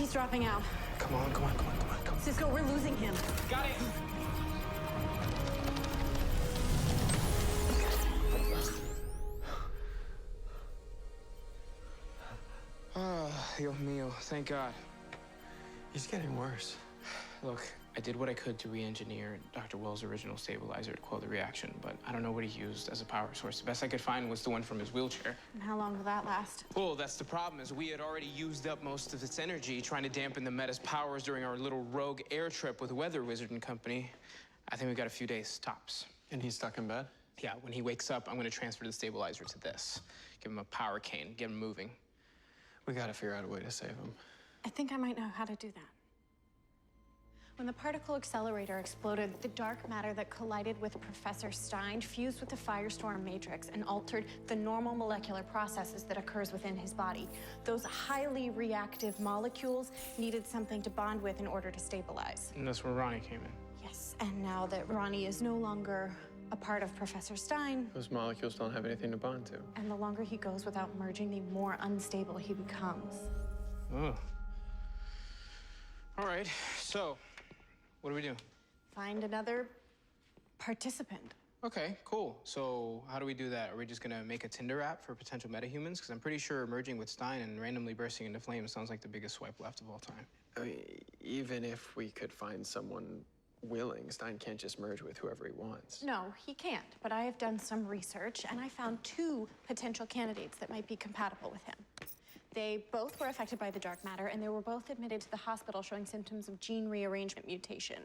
He's dropping out. Come on, come on, come on, come on, come on. Cisco, we're losing him. Got it! Dios mío, thank God. He's getting worse. Look, I did what I could to re-engineer Dr. Will's original stabilizer to quell the reaction, but I don't know what he used as a power source. The best I could find was the one from his wheelchair. And how long will that last? Well, that's the problem, is we had already used up most of its energy trying to dampen the Meta's powers during our little rogue air trip with Weather Wizard and company. I think we got a few days, tops. And he's stuck in bed? Yeah, when he wakes up, I'm gonna transfer the stabilizer to this. Give him a power cane, get him moving. We gotta figure out a way to save him. I think I might know how to do that. When the particle accelerator exploded, the dark matter that collided with Professor Stein fused with the firestorm matrix and altered the normal molecular processes that occurs within his body. Those highly reactive molecules needed something to bond with in order to stabilize. And that's where Ronnie came in. Yes, and now that Ronnie is no longer a part of Professor Stein, Those molecules don't have anything to bond to. and the longer he goes without merging, the more unstable he becomes. Oh. All right, so what do we do? Find another participant. Okay, cool. So how do we do that? Are we just gonna make a Tinder app for potential metahumans? Because I'm pretty sure merging with Stein and randomly bursting into flames sounds like the biggest swipe left of all time. I mean, even if we could find someone willing, Stein can't just merge with whoever he wants. No, he can't, but I have done some research, and I found 2 potential candidates that might be compatible with him. They both were affected by the dark matter, and they were both admitted to the hospital showing symptoms of gene rearrangement mutation.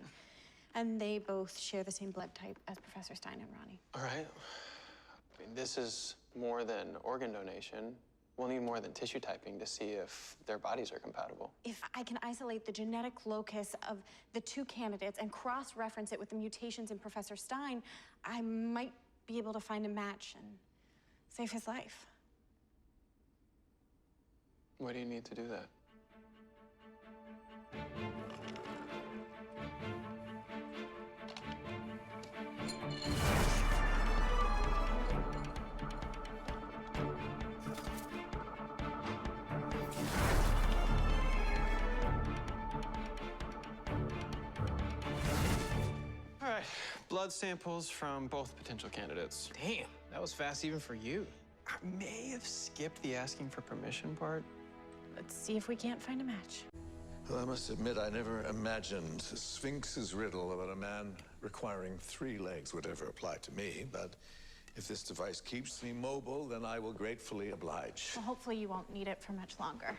And they both share the same blood type as Professor Stein and Ronnie. All right. I mean, this is more than organ donation. We'll need more than tissue typing to see if their bodies are compatible. If I can isolate the genetic locus of the 2 candidates and cross-reference it with the mutations in Professor Stein, I might be able to find a match and save his life. Why do you need to do that? All right, blood samples from both potential candidates. Damn, that was fast even for you. I may have skipped the asking for permission part. Let's see if we can't find a match. Well, I must admit, I never imagined Sphinx's riddle about a man requiring 3 legs would ever apply to me. But if this device keeps me mobile, then I will gratefully oblige. Well, hopefully you won't need it for much longer.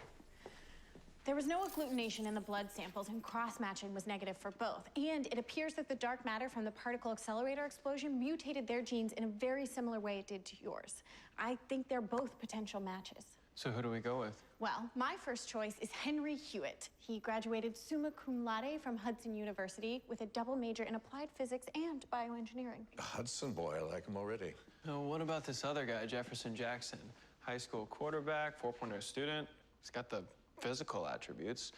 There was no agglutination in the blood samples, and cross-matching was negative for both. And it appears that the dark matter from the particle accelerator explosion mutated their genes in a very similar way it did to yours. I think they're both potential matches. So who do we go with? Well, my first choice is Henry Hewitt. He graduated summa cum laude from Hudson University with a double major in applied physics and bioengineering. A Hudson boy, I like him already. Oh, what about this other guy, Jefferson Jackson? High school quarterback, 4.0 student. He's got the physical attributes.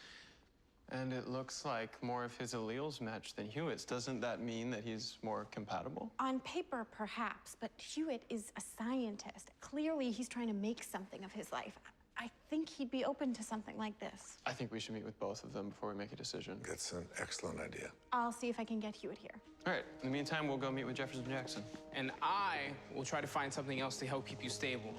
And it looks like more of his alleles match than Hewitt's. Doesn't that mean that he's more compatible? On paper, perhaps, but Hewitt is a scientist. Clearly, he's trying to make something of his life. I think he'd be open to something like this. I think we should meet with both of them before we make a decision. That's an excellent idea. I'll see if I can get Hewitt here. All right, in the meantime, we'll go meet with Jefferson Jackson. And I will try to find something else to help keep you stable.